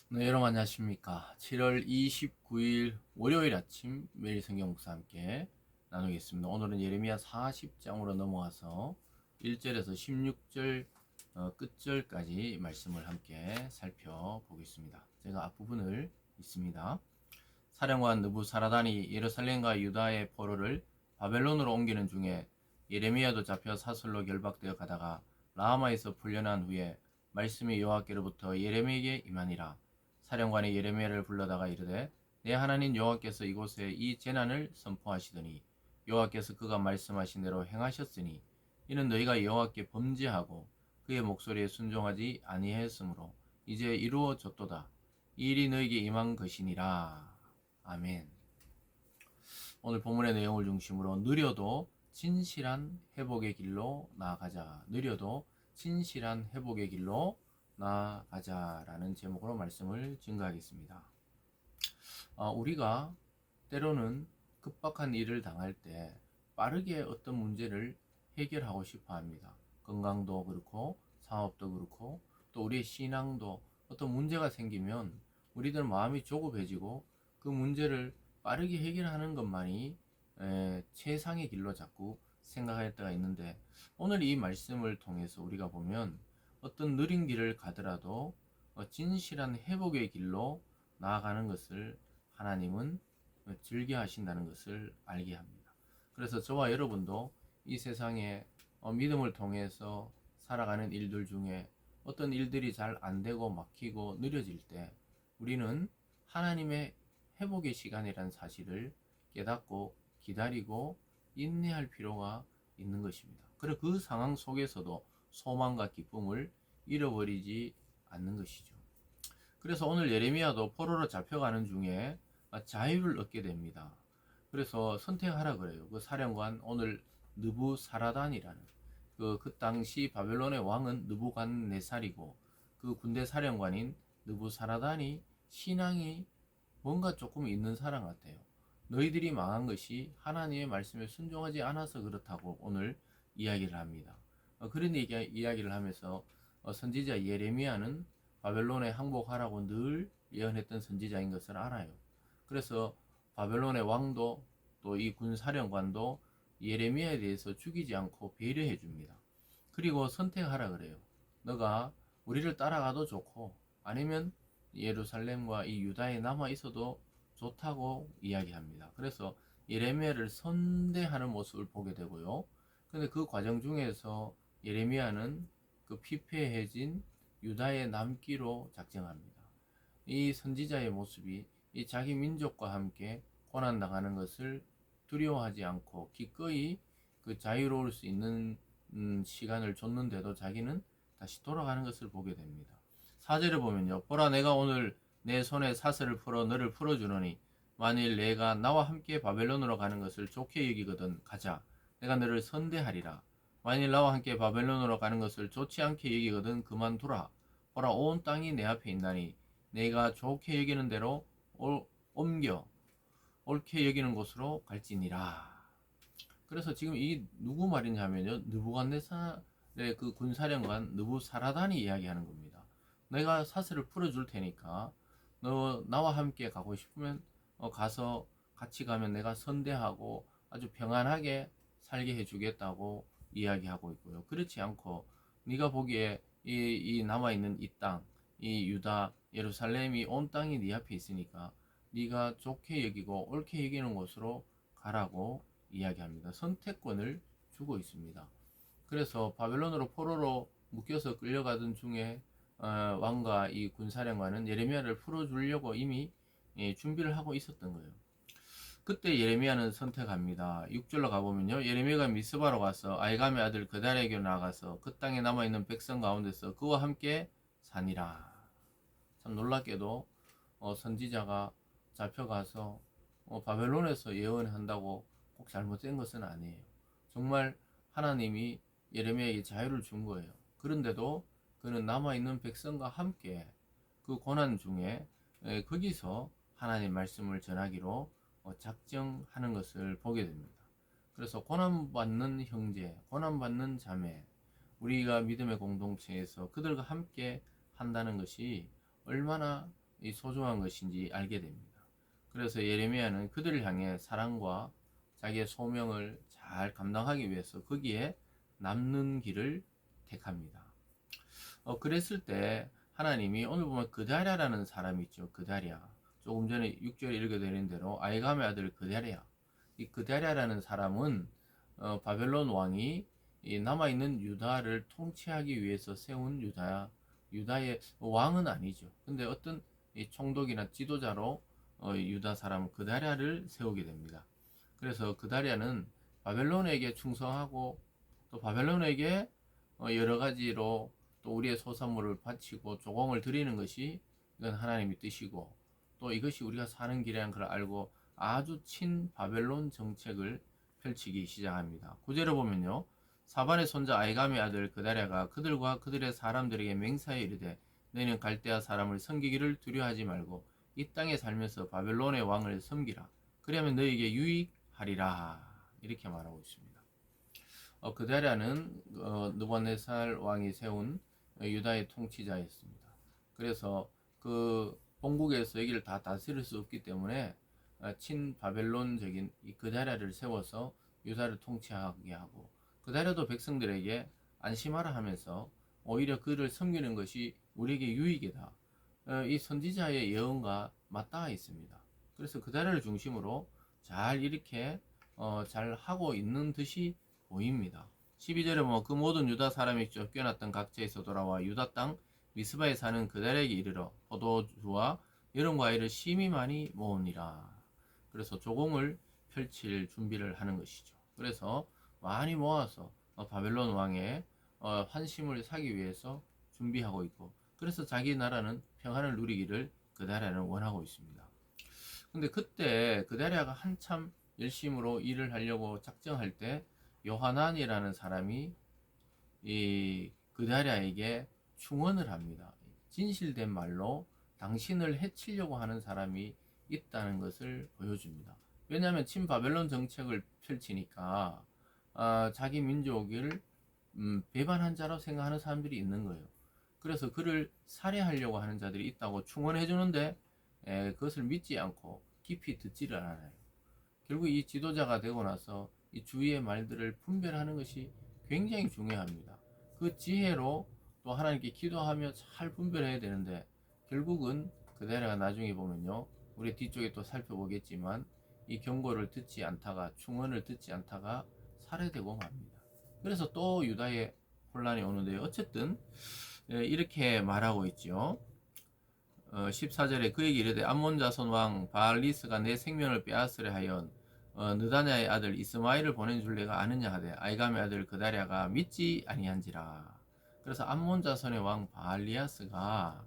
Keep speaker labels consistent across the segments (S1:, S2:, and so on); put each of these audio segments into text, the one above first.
S1: 네, 여러분 안녕하십니까. 7월 29일 월요일 아침 매일 성경 묵상 함께 나누겠습니다. 오늘은 예레미야 40장으로 넘어와서 1절에서 16절 끝절까지 말씀을 함께 살펴보겠습니다. 제가 앞부분을 읽습니다. 사령관 느부사라단이 예루살렘과 유다의 포로를 바벨론으로 옮기는 중에 예레미야도 잡혀 사슬로 결박되어 가다가 라마에서 풀려난 후에 말씀이 여호와께로부터 예레미야에게 임하니라. 사령관이 예레미야를 불러다가 이르되 내 하나님 여호와께서 이곳에 이 재난을 선포하시더니 여호와께서 그가 말씀하신 대로 행하셨으니 이는 너희가 여호와께 범죄하고 그의 목소리에 순종하지 아니하였으므로 이제 이루어졌도다. 이 일이 너희에게 임한 것이니라. 아멘. 오늘 본문의 내용을 중심으로 느려도 진실한 회복의 길로 나아가자. 느려도 진실한 회복의 길로 나아가자라는 제목으로 말씀을 증거하겠습니다. 우리가 때로는 급박한 일을 당할 때 빠르게 어떤 문제를 해결하고 싶어 합니다. 건강도 그렇고 사업도 그렇고 또 우리의 신앙도 어떤 문제가 생기면 우리들은 마음이 조급해지고 그 문제를 빠르게 해결하는 것만이 최상의 길로 자꾸 생각할 때가 있는데, 오늘 이 말씀을 통해서 우리가 보면 어떤 느린 길을 가더라도 진실한 회복의 길로 나아가는 것을 하나님은 즐겨 하신다는 것을 알게 합니다. 그래서 저와 여러분도 이 세상에 믿음을 통해서 살아가는 일들 중에 어떤 일들이 잘 안 되고 막히고 느려질 때 우리는 하나님의 회복의 시간이라는 사실을 깨닫고 기다리고 인내할 필요가 있는 것입니다. 그리고 그 상황 속에서도 소망과 기쁨을 잃어버리지 않는 것이죠. 그래서 오늘 예레미야도 포로로 잡혀가는 중에 자유를 얻게 됩니다. 그래서 선택하라 그래요. 그 사령관 오늘 느부사라단이라는 그 당시 바벨론의 왕은 느부갓네살이고 그 군대 사령관인 느부사라단이 신앙이 뭔가 조금 있는 사람 같아요. 너희들이 망한 것이 하나님의 말씀에 순종하지 않아서 그렇다고 오늘 이야기를 합니다. 그런 이야기를 하면서 선지자 예레미야는 바벨론에 항복하라고 늘 예언했던 선지자인 것을 알아요. 그래서 바벨론의 왕도 또 이 군사령관도 예레미야에 대해서 죽이지 않고 배려해 줍니다. 그리고 선택하라 그래요. 너가 우리를 따라가도 좋고 아니면 예루살렘과 이 유다에 남아 있어도 좋다고 이야기합니다. 그래서 예레미야를 선대하는 모습을 보게 되고요. 근데 그 과정 중에서 예레미야는 그 피폐해진 유다에 남기로 작정합니다. 이 선지자의 모습이 이 자기 민족과 함께 고난 당하는 것을 두려워하지 않고 기꺼이 그 자유로울 수 있는 시간을 줬는데도 자기는 다시 돌아가는 것을 보게 됩니다. 4절을 보면요. 보라 내가 오늘 내 손에 사슬을 풀어 너를 풀어주노니 만일 내가 나와 함께 바벨론으로 가는 것을 좋게 여기거든 가자. 내가 너를 선대하리라. 만일 나와 함께 바벨론으로 가는 것을 좋지 않게 여기거든 그만두라. 보라 온 땅이 내 앞에 있나니 내가 좋게 여기는 대로 옮겨 옳게 여기는 곳으로 갈지니라. 그래서 지금 이 누구 말이냐면요. 느부갓네살의 그 군사령관 느부사라단이 이야기하는 겁니다. 내가 사슬을 풀어줄 테니까 너 나와 함께 가고 싶으면 가서 같이 가면 내가 선대하고 아주 평안하게 살게 해주겠다고 이야기하고 있고요. 그렇지 않고 네가 보기에 이 남아있는 이 땅, 이 유다, 예루살렘이 온 땅이 네 앞에 있으니까 네가 좋게 여기고 옳게 여기는 곳으로 가라고 이야기합니다. 선택권을 주고 있습니다. 그래서 바벨론으로 포로로 묶여서 끌려가던 중에 왕과 이 군사령관은 예레미야를 풀어주려고 이미 준비를 하고 있었던 거예요. 그때 예레미야는 선택합니다. 6절로 가보면요. 예레미야가 미스바로 가서 아이감의 아들 그달에게 나가서 그 땅에 남아있는 백성 가운데서 그와 함께 사니라. 참 놀랍게도 선지자가 잡혀가서 바벨론에서 예언한다고 꼭 잘못된 것은 아니에요. 정말 하나님이 예레미야에게 자유를 준 거예요. 그런데도 그는 남아있는 백성과 함께 그 고난 중에 거기서 하나님 말씀을 전하기로 작정하는 것을 보게 됩니다. 그래서 고난받는 형제, 고난받는 자매, 우리가 믿음의 공동체에서 그들과 함께 한다는 것이 얼마나 이 소중한 것인지 알게 됩니다. 그래서 예레미야는 그들을 향해 사랑과 자기의 소명을 잘 감당하기 위해서 거기에 남는 길을 택합니다. 그랬을 때 하나님이 오늘 보면 그다랴라는 사람이 있죠. 그다랴. 조금 전에 6절에 읽어드린 대로 아이감의 아들 그다랴. 이 그다랴라는 사람은 바벨론 왕이 이 남아있는 유다를 통치하기 위해서 세운 유다의 왕은 아니죠. 근데 어떤 이 총독이나 지도자로 유다 사람 그다랴를 세우게 됩니다. 그래서 그다랴는 바벨론에게 충성하고 또 바벨론에게 여러 가지로 또 우리의 소산물을 바치고 조공을 드리는 것이 이건 하나님의 뜻이고 또 이것이 우리가 사는 길이라는 걸 알고 아주 친 바벨론 정책을 펼치기 시작합니다. 구절을 보면요. 사반의 손자 아이감의 아들 그다랴가 그들과 그들의 사람들에게 맹세하여 이르되 너희는 갈대아 사람을 섬기기를 두려워하지 말고 이 땅에 살면서 바벨론의 왕을 섬기라. 그러면 너희에게 유익하리라. 이렇게 말하고 있습니다. 그다랴는 느부갓네살 왕이 세운 유다의 통치자였습니다. 그래서 그 본국에서 여기를 다 다스릴 수 없기 때문에 친 바벨론적인 이 그다랴를 세워서 유다를 통치하게 하고 그다랴도 백성들에게 안심하라 하면서 오히려 그를 섬기는 것이 우리에게 유익이다. 이 선지자의 예언과 맞닿아 있습니다. 그래서 그다랴를 중심으로 잘 이렇게 잘 하고 있는 듯이 보입니다. 12절에 보면 그 모든 유다 사람이 쫓겨났던 각지에서 돌아와 유다 땅 미스바에 사는 그달에게 이르러 포도주와 여름 과일을 심히 많이 모으니라. 그래서 조공을 펼칠 준비를 하는 것이죠. 그래서 많이 모아서 바벨론 왕의 환심을 사기 위해서 준비하고 있고 그래서 자기 나라는 평안을 누리기를 그다랴는 원하고 있습니다. 근데 그때 그다랴가 한참 열심으로 일을 하려고 작정할 때 요하난이라는 사람이 이 그다랴에게 충언을 합니다. 진실된 말로 당신을 해치려고 하는 사람이 있다는 것을 보여줍니다. 왜냐하면 친바벨론 정책을 펼치니까 자기 민족을 배반한 자로 생각하는 사람들이 있는 거예요. 그래서 그를 살해하려고 하는 자들이 있다고 충언해 주는데 그것을 믿지 않고 깊이 듣지를 않아요. 결국 이 지도자가 되고 나서 이 주위의 말들을 분별하는 것이 굉장히 중요합니다. 그 지혜로 또 하나님께 기도하며 잘 분별해야 되는데 결국은 그대로가 나중에 보면요. 우리 뒤쪽에 또 살펴보겠지만 이 경고를 듣지 않다가 충언을 듣지 않다가 살해되고 맙니다. 그래서 또 유다의 혼란이 오는데요. 어쨌든 이렇게 말하고 있죠. 14절에 그에게 이르되 암몬 자손 왕 바알리스가 내 생명을 빼앗으려 하여 느다냐의 아들 이스마엘을 보낸 줄 내가 아느냐 하되 아이감의 아들 그다랴가 믿지 아니한지라. 그래서 암몬 자손의 왕 바알리아스가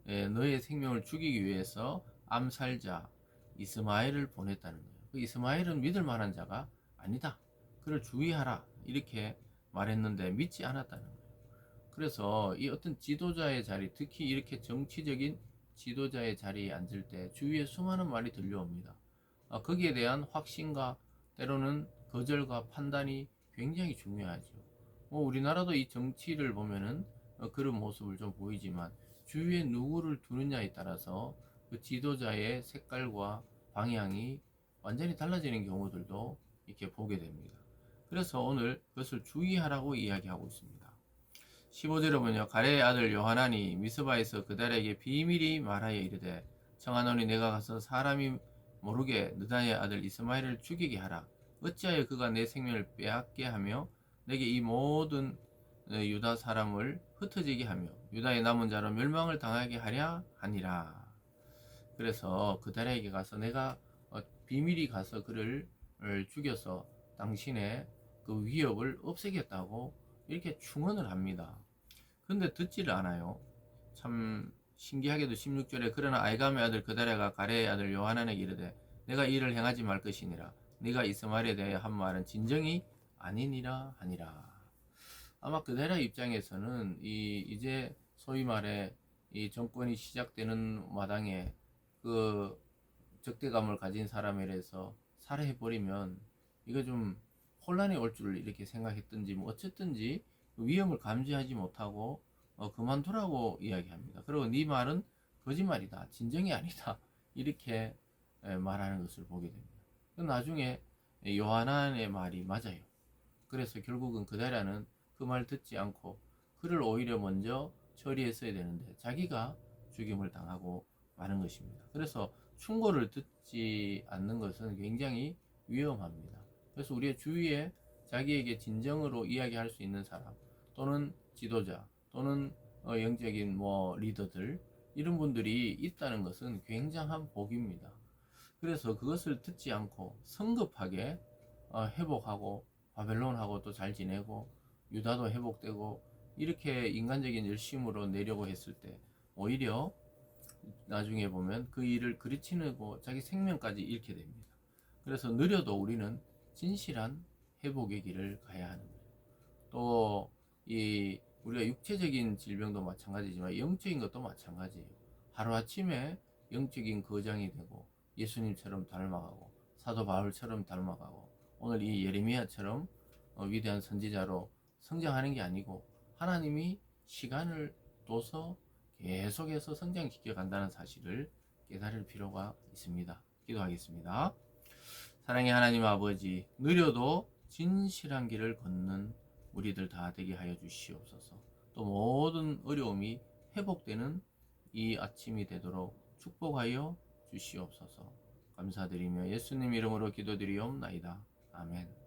S1: 너의 생명을 죽이기 위해서 암살자 이스마엘을 보냈다는 거예요. 그 이스마엘은 믿을 만한 자가 아니다. 그를 주의하라. 이렇게 말했는데 믿지 않았다는 거예요. 그래서 이 어떤 지도자의 자리, 특히 이렇게 정치적인 지도자의 자리에 앉을 때 주위에 수많은 말이 들려옵니다. 거기에 대한 확신과 때로는 거절과 판단이 굉장히 중요하죠. 우리나라도 이 정치를 보면은 그런 모습을 좀 보이지만 주위에 누구를 두느냐에 따라서 그 지도자의 색깔과 방향이 완전히 달라지는 경우들도 이렇게 보게 됩니다. 그래서 오늘 그것을 주의하라고 이야기하고 있습니다. 15절에 보면 가레의 아들 요하난이 미스바에서 그달에게 비밀히 말하여 이르되 청하노니 내가 가서 사람이 모르게 느다의 아들 이스마엘을 죽이게 하라. 어찌하여 그가 내 생명을 빼앗게 하며 내게 이 모든 유다 사람을 흩어지게 하며 유다의 남은 자로 멸망을 당하게 하랴 하니라. 그래서 그달에게 가서 내가 비밀히 가서 그를 죽여서 당신의 그 위협을 없애겠다고 이렇게 충언을 합니다. 근데 듣지를 않아요. 참 신기하게도 16절에 그러나 아이감의 아들 그다랴가 가레의 아들 요하난에게 이르되 내가 이를 행하지 말 것이니라. 네가 이스마엘에 대해 한 말은 진정이 아니니라 하니라. 아마 그다랴 입장에서는 이제 소위 말해 이 정권이 시작되는 마당에 그 적대감을 가진 사람이라서 살해해버리면 이거 좀 혼란이 올 줄 이렇게 생각했든지 뭐 어쨌든지 위험을 감지하지 못하고 그만두라고 이야기합니다. 그리고 네 말은 거짓말이다, 진정이 아니다, 이렇게 말하는 것을 보게 됩니다. 나중에 요하난의 말이 맞아요. 그래서 결국은 그다라는 그 말 듣지 않고 그를 오히려 먼저 처리했어야 되는데 자기가 죽임을 당하고 마는 것입니다. 그래서 충고를 듣지 않는 것은 굉장히 위험합니다. 그래서 우리의 주위에 자기에게 진정으로 이야기할 수 있는 사람, 또는 지도자, 또는 영적인 리더들, 이런 분들이 있다는 것은 굉장한 복입니다. 그래서 그것을 듣지 않고 성급하게 회복하고 바벨론하고 또 잘 지내고 유다도 회복되고 이렇게 인간적인 열심으로 내려고 했을 때 오히려 나중에 보면 그 일을 그르치고 자기 생명까지 잃게 됩니다. 그래서 느려도 우리는 진실한 회복의 길을 가야 하는 거예요. 또 이 우리가 육체적인 질병도 마찬가지지만 영적인 것도 마찬가지예요. 하루아침에 영적인 거장이 되고 예수님처럼 닮아가고 사도 바울처럼 닮아가고 오늘 이 예레미야처럼 위대한 선지자로 성장하는 게 아니고 하나님이 시간을 둬서 계속해서 성장시켜 간다는 사실을 깨달을 필요가 있습니다. 기도하겠습니다. 사랑의 하나님 아버지, 느려도 진실한 길을 걷는 우리들 다 되게 하여 주시옵소서. 또 모든 어려움이 회복되는 이 아침이 되도록 축복하여 주시옵소서. 감사드리며 예수님 이름으로 기도드리옵나이다. 아멘.